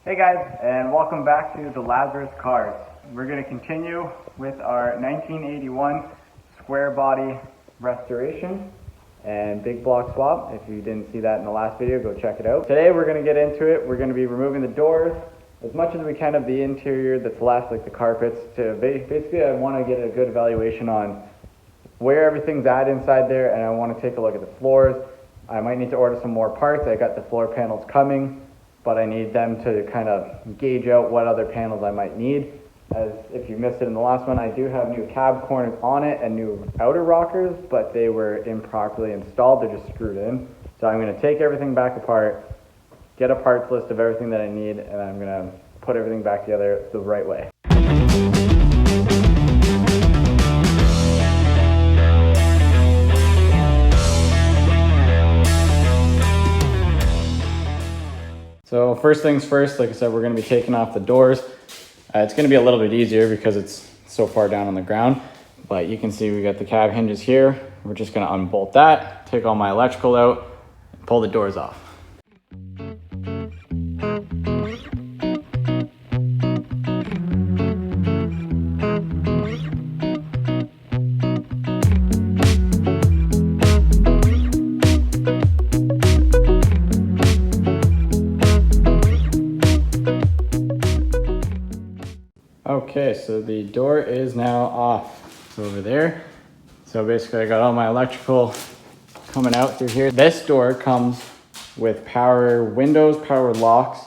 Hey guys, and welcome back to the Lazarus Cars. We're going to continue with our 1981 square body restoration and big block swap. If you didn't see that in the last video, go check it out. Today we're going to get into it. We're going to be removing the doors, as much as we can of the interior that's left, like the carpets, to basically I want to get a good evaluation on where everything's at inside there, and I want to take a look at the floors. I might need to order some more parts. I got the floor panels coming, but I need them to kind of gauge out what other panels I might need. As if you missed it in the last one, I do have new cab corners on it and new outer rockers, but they were improperly installed. They're just screwed in. So I'm going to take everything back apart, get a parts list of everything that I need, and I'm going to put everything back together the right way. So first things first, like I said, we're going to be taking off the doors. It's going to be a little bit easier because it's so far down on the ground, but you can see we got the cab hinges here. We're just going to unbolt that, take all my electrical out, and pull the doors off. Okay, so the door is now off. It's over there. So basically I got all my electrical coming out through here. This door comes with power windows, power locks,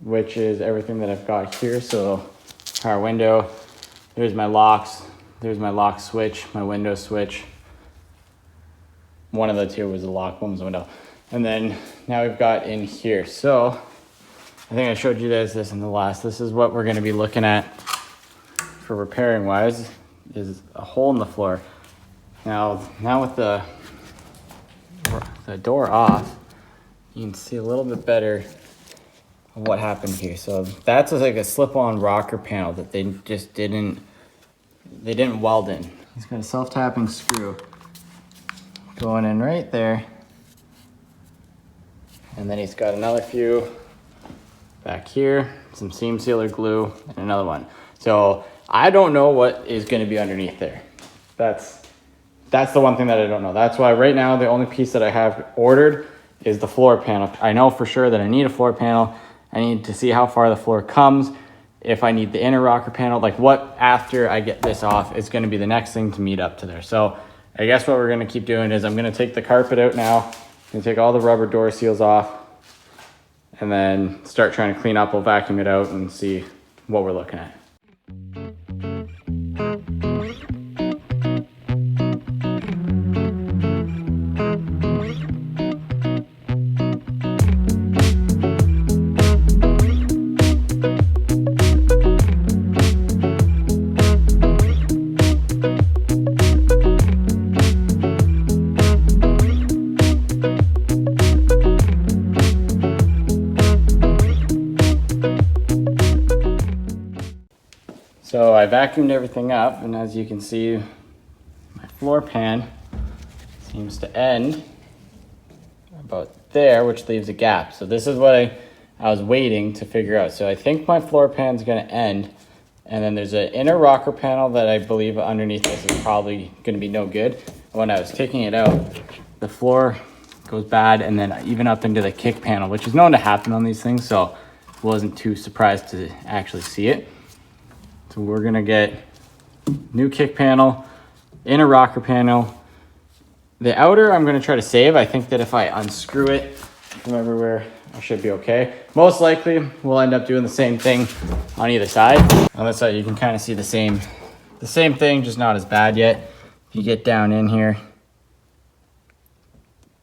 which is everything that I've got here. So power window, there's my locks, there's my lock switch, my window switch. One of the two was a lock, one was a window. And then now we've got in here. So I think I showed you guys this in the last. This is what we're going to be looking at for repairing wise, is a hole in the floor. Now with the door off, you can see a little bit better of what happened here. So that's like a slip-on rocker panel that they just didn't weld in. It's got a self-tapping screw going in right there, and then he's got another few back here, some seam sealer glue, and another one. So I don't know what is going to be underneath there. That's the one thing that I don't know. That's why right now the only piece that I have ordered is the floor panel. I know for sure that I need a floor panel. I need to see how far the floor comes. If I need the inner rocker panel, like what after I get this off is going to be the next thing to meet up to there. So I guess what we're going to keep doing is I'm going to take the carpet out now. I'm going to take all the rubber door seals off, and then start trying to clean up. We'll vacuum it out and see what we're looking at. So I vacuumed everything up, and as you can see, my floor pan seems to end about there, which leaves a gap. So this is what I was waiting to figure out. So I think my floor pan's gonna end, and then there's an inner rocker panel that I believe underneath this is probably gonna be no good. When I was taking it out, the floor goes bad, and then even up into the kick panel, which is known to happen on these things, so wasn't too surprised to actually see it. So we're gonna get new kick panel, inner rocker panel. The outer I'm gonna try to save. I think that if I unscrew it from everywhere, I should be okay. Most likely we'll end up doing the same thing on either side. On this side you can kind of see the same thing, just not as bad yet. If you get down in here,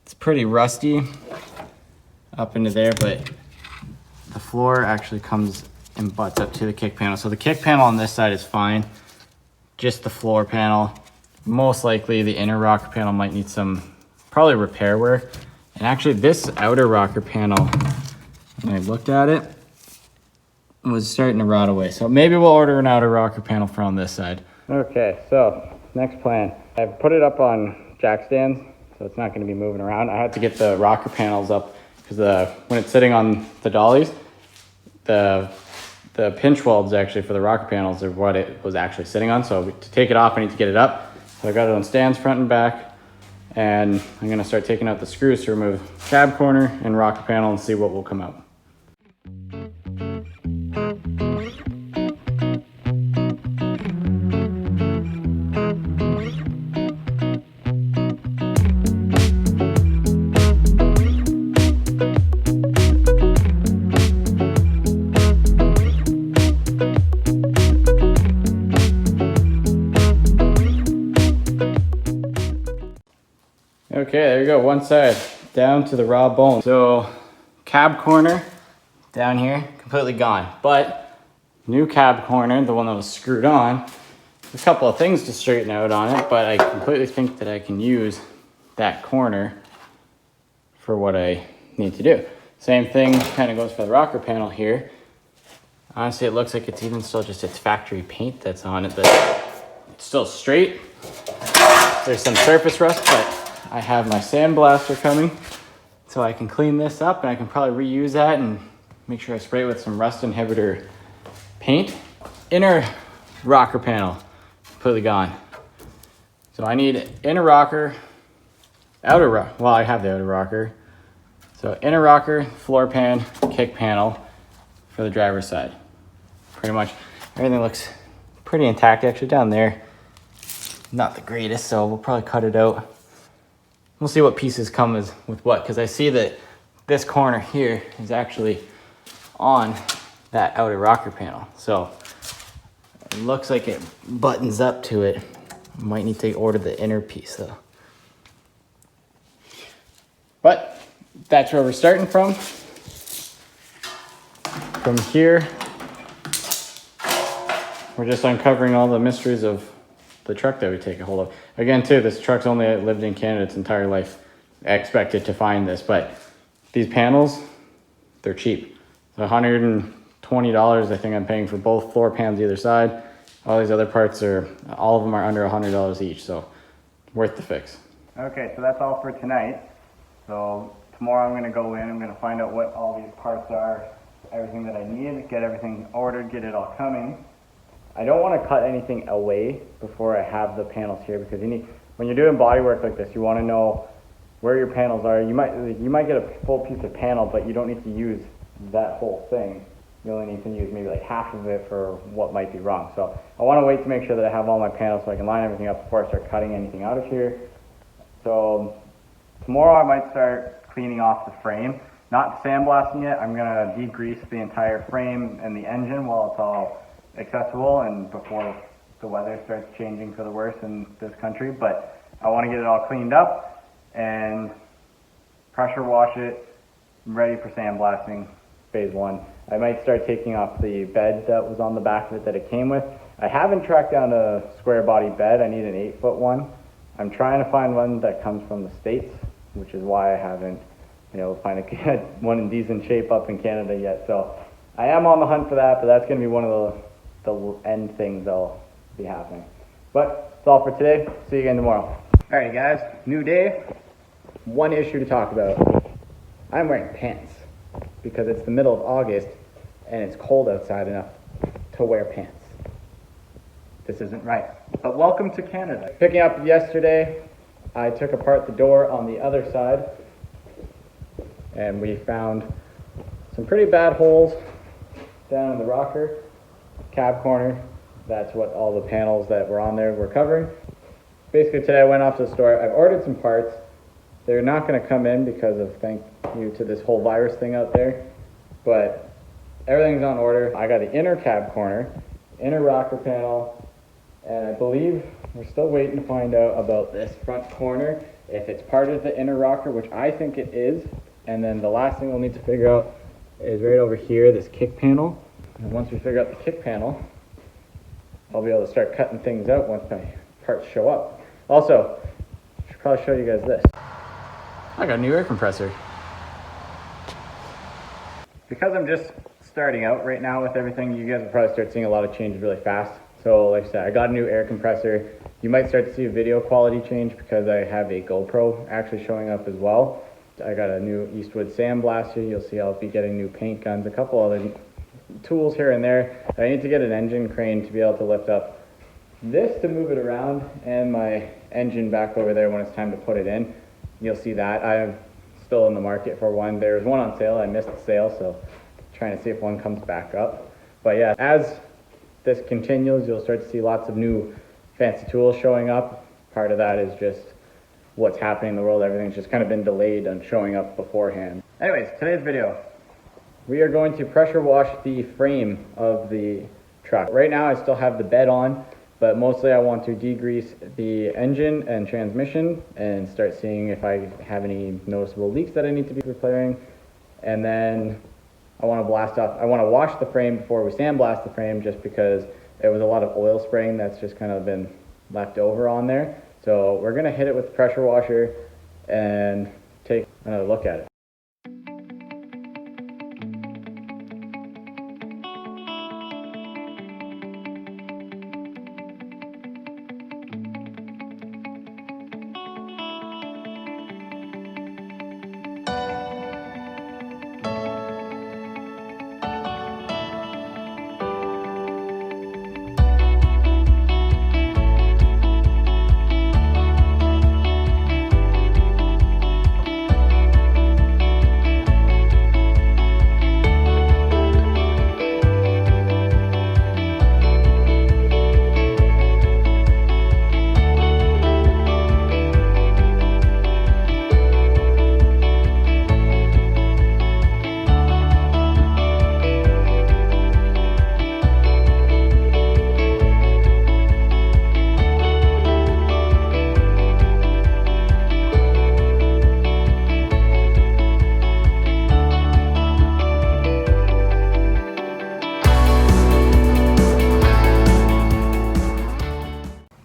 it's pretty rusty up into there, but the floor actually comes and butts up to the kick panel. So the kick panel on this side is fine. Just the floor panel. Most likely the inner rocker panel might need some probably repair work. And actually this outer rocker panel, when I looked at it, was starting to rot away. So maybe we'll order an outer rocker panel for on this side. Okay, so next plan. I've put it up on jack stands, so it's not gonna be moving around. I had to get the rocker panels up because when it's sitting on the dollies, the pinch welds actually for the rocker panels are what it was actually sitting on. So to take it off, I need to get it up. So I got it on stands front and back, and I'm gonna start taking out the screws to remove cab corner and rocker panel and see what will come out. Okay, there you go, one side down to the raw bone. So cab corner down here, completely gone. But new cab corner, the one that was screwed on, a couple of things to straighten out on it, but I completely think that I can use that corner for what I need to do. Same thing kind of goes for the rocker panel here. Honestly, it looks like it's even still just its factory paint that's on it, but it's still straight. There's some surface rust, but I have my sandblaster coming, so I can clean this up, and I can probably reuse that and make sure I spray it with some rust inhibitor paint. Inner rocker panel, completely gone. So I need inner rocker, outer rocker, well, I have the outer rocker. So inner rocker, floor pan, kick panel for the driver's side. Pretty much everything looks pretty intact actually down there. Not the greatest, so we'll probably cut it out. We'll see what pieces come with what, because I see that this corner here is actually on that outer rocker panel. So it looks like it buttons up to it. Might need to order the inner piece though. But that's where we're starting from. From here, we're just uncovering all the mysteries of the truck that we take a hold of. Again, too, this truck's only lived in Canada its entire life. I expected to find this, but these panels, they're cheap. So $120, I think I'm paying for both floor pans either side. All these other parts all of them are under $100 each, so worth the fix. Okay, so that's all for tonight. So tomorrow I'm gonna go in, I'm gonna find out what all these parts are, everything that I need, get everything ordered, get it all coming. I don't want to cut anything away before I have the panels here, because when you're doing body work like this, you want to know where your panels are. You might get a full piece of panel, but you don't need to use that whole thing. You only need to use maybe like half of it for what might be wrong. So I want to wait to make sure that I have all my panels so I can line everything up before I start cutting anything out of here. So tomorrow I might start cleaning off the frame. Not sandblasting it. I'm going to degrease the entire frame and the engine while it's all accessible and before the weather starts changing for the worse in this country. But I want to get it all cleaned up and pressure wash it, ready for sandblasting phase 1. I might start taking off the bed that was on the back of it that it came with. I haven't tracked down a square body bed. I need an 8-foot one. I'm trying to find one that comes from the States, which is why I haven't find one in decent shape up in Canada yet. So I am on the hunt for that, but that's going to be one of the end things that'll be happening. But that's all for today. See you again tomorrow. Alright guys, new day. One issue to talk about. I'm wearing pants because it's the middle of August and it's cold outside enough to wear pants. This isn't right. But welcome to Canada. Picking up yesterday, I took apart the door on the other side and we found some pretty bad holes down in the rocker. Cab corner, that's what all the panels that were on there were covering. Basically today I went off to the store, I've ordered some parts. They're not going to come in because of thank you to this whole virus thing out there, but everything's on order. I got the inner cab corner, inner rocker panel, and I believe we're still waiting to find out about this front corner, if it's part of the inner rocker, which I think it is. And then the last thing we'll need to figure out is right over here, this kick panel. And once we figure out the kick panel, I'll be able to start cutting things out once my parts show up. Also, I should probably show you guys this. I got a new air compressor. Because I'm just starting out right now with everything, you guys will probably start seeing a lot of changes really fast. So like I said, I got a new air compressor. You might start to see a video quality change because I have a GoPro actually showing up as well. I got a new Eastwood sandblaster. You'll see I'll be getting new paint guns, a couple other tools here and there. I need to get an engine crane to be able to lift up this to move it around, and my engine back over there when it's time to put it in. You'll see that. I'm still in the market for one. There's one on sale. I missed the sale, so trying to see if one comes back up. But yeah, as this continues, you'll start to see lots of new fancy tools showing up. Part of that is just what's happening in the world. Everything's just kind of been delayed on showing up beforehand. Anyways, today's video, we are going to pressure wash the frame of the truck. Right now I still have the bed on, but mostly I want to degrease the engine and transmission and start seeing if I have any noticeable leaks that I need to be repairing. And then I want to wash the frame before we sandblast the frame, just because it was a lot of oil spraying that's just kind of been left over on there. So we're going to hit it with the pressure washer and take another look at it.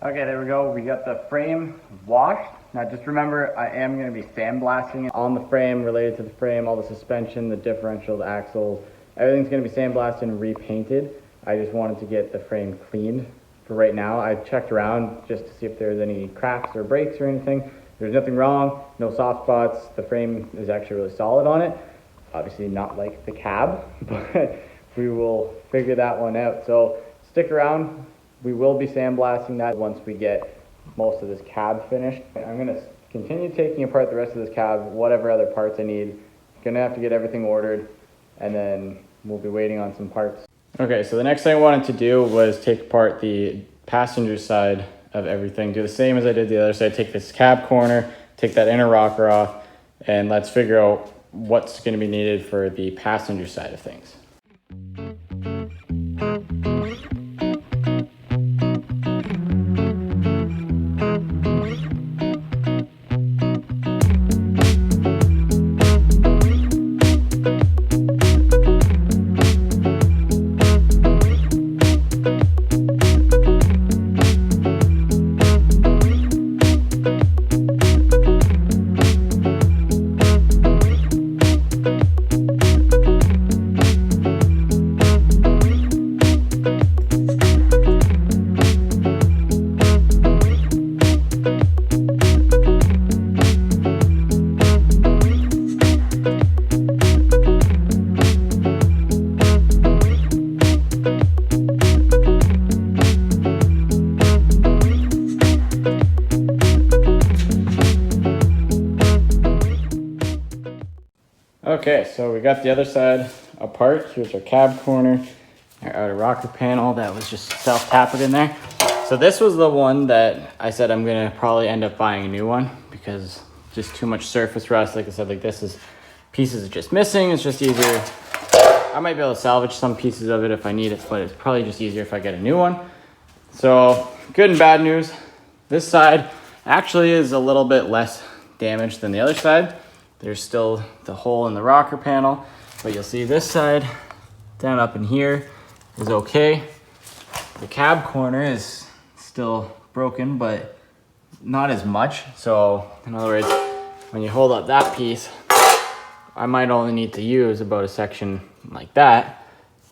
Okay, there we go. We got the frame washed. Now just remember, I am going to be sandblasting it on the frame, related to the frame, all the suspension, the differential, the axles. Everything's going to be sandblasted and repainted. I just wanted to get the frame cleaned for right now. I checked around just to see if there's any cracks or breaks or anything. There's nothing wrong, no soft spots. The frame is actually really solid on it. Obviously not like the cab, but we will figure that one out. So stick around. We will be sandblasting that once we get most of this cab finished. I'm going to continue taking apart the rest of this cab, whatever other parts I need. Going to have to get everything ordered, and then we'll be waiting on some parts. Okay, so the next thing I wanted to do was take apart the passenger side of everything. Do the same as I did the other side. Take this cab corner, take that inner rocker off, and let's figure out what's going to be needed for the passenger side of things. Okay, so we got the other side apart. Here's our cab corner, our outer rocker panel that was just self-tapered in there. So this was the one that I said I'm gonna probably end up buying a new one because just too much surface rust. Like I said, like this is pieces are just missing. It's just easier. I might be able to salvage some pieces of it if I need it, but it's probably just easier if I get a new one. So good and bad news. This side actually is a little bit less damaged than the other side. There's still the hole in the rocker panel, but you'll see this side down up in here is okay. The cab corner is still broken, but not as much. So in other words, when you hold up that piece, I might only need to use about a section like that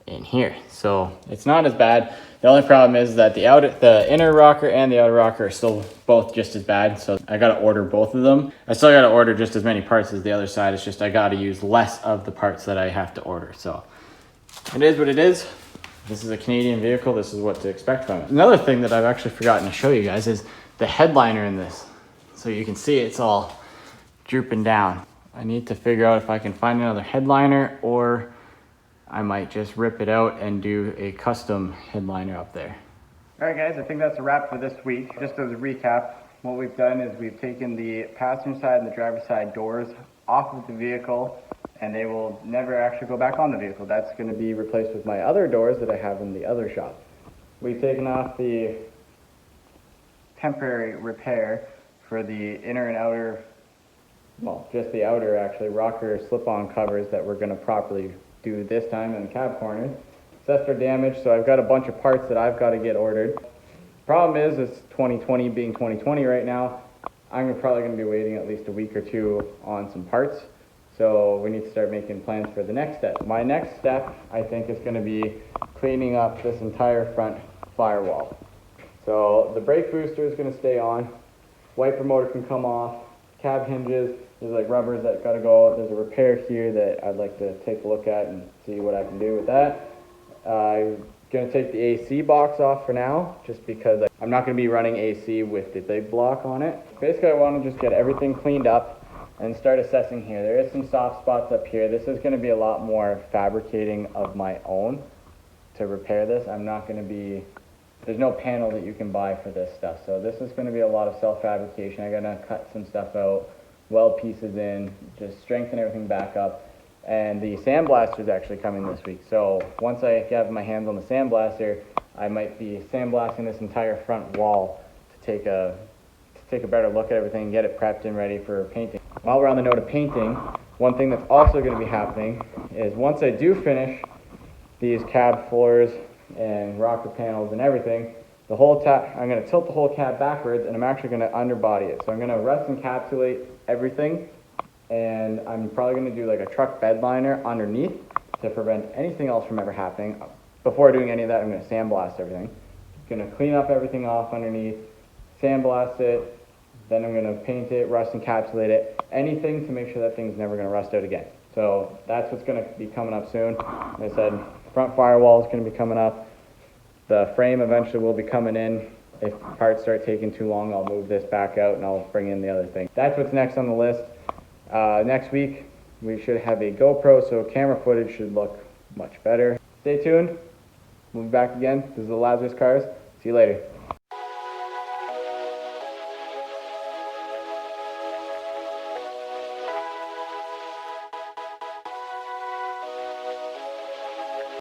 in here. So it's not as bad. The only problem is that the inner rocker and the outer rocker are still both just as bad. So I got to order both of them. I still got to order just as many parts as the other side. It's just I got to use less of the parts that I have to order. So it is what it is. This is a Canadian vehicle. This is what to expect from it. Another thing that I've actually forgotten to show you guys is the headliner in this. So you can see it's all drooping down. I need to figure out if I can find another headliner, or I might just rip it out and do a custom headliner up there. All right guys, I think that's a wrap for this week. Just as a recap, what we've done is we've taken the passenger side and the driver's side doors off of the vehicle, and they will never actually go back on the vehicle. That's going to be replaced with my other doors that I have in the other shop. We've taken off the temporary repair for the inner and outer, well, just the outer actually, rocker slip-on covers that we're going to properly do this time in the cab corners. Accessory damage, so I've got a bunch of parts that I've got to get ordered. Problem is, it's 2020 being 2020 right now. I'm probably going to be waiting at least a week or two on some parts. So we need to start making plans for the next step. My next step, I think, is going to be cleaning up this entire front firewall. So the brake booster is going to stay on. Wiper motor can come off. Cab hinges, there's like rubbers that got to go. There's a repair here that I'd like to take a look at and see what I can do with that. I'm going to take the AC box off for now, just because I'm not going to be running AC with the big block on it. Basically, I want to just get everything cleaned up and start assessing here. There is some soft spots up here. This is going to be a lot more fabricating of my own to repair this. I'm not going to be, there's no panel that you can buy for this stuff. So this is going to be a lot of self-fabrication. I'm going to cut some stuff out, weld pieces in, just strengthen everything back up. And the sandblaster is actually coming this week. So once I have my hands on the sandblaster, I might be sandblasting this entire front wall to take a better look at everything and get it prepped and ready for painting. While we're on the note of painting, one thing that's also going to be happening is once I do finish these cab floors and rocker panels and everything, the whole I'm going to tilt the whole cab backwards, and I'm actually going to underbody it. So I'm going to rust encapsulate everything, and I'm probably going to do like a truck bed liner underneath to prevent anything else from ever happening. Before doing any of that, I'm going to sandblast everything. I'm going to clean up everything off underneath, sandblast it, then I'm going to paint it, rust encapsulate it, anything to make sure that thing's never going to rust out again. So that's what's going to be coming up soon. Like I said, front firewall is going to be coming up. The frame eventually will be coming in. If parts start taking too long, I'll move this back out and I'll bring in the other thing. That's what's next on the list. Next week, we should have a GoPro, so camera footage should look much better. Stay tuned. We'll be back again. This is the Lazarus Cars. See you later.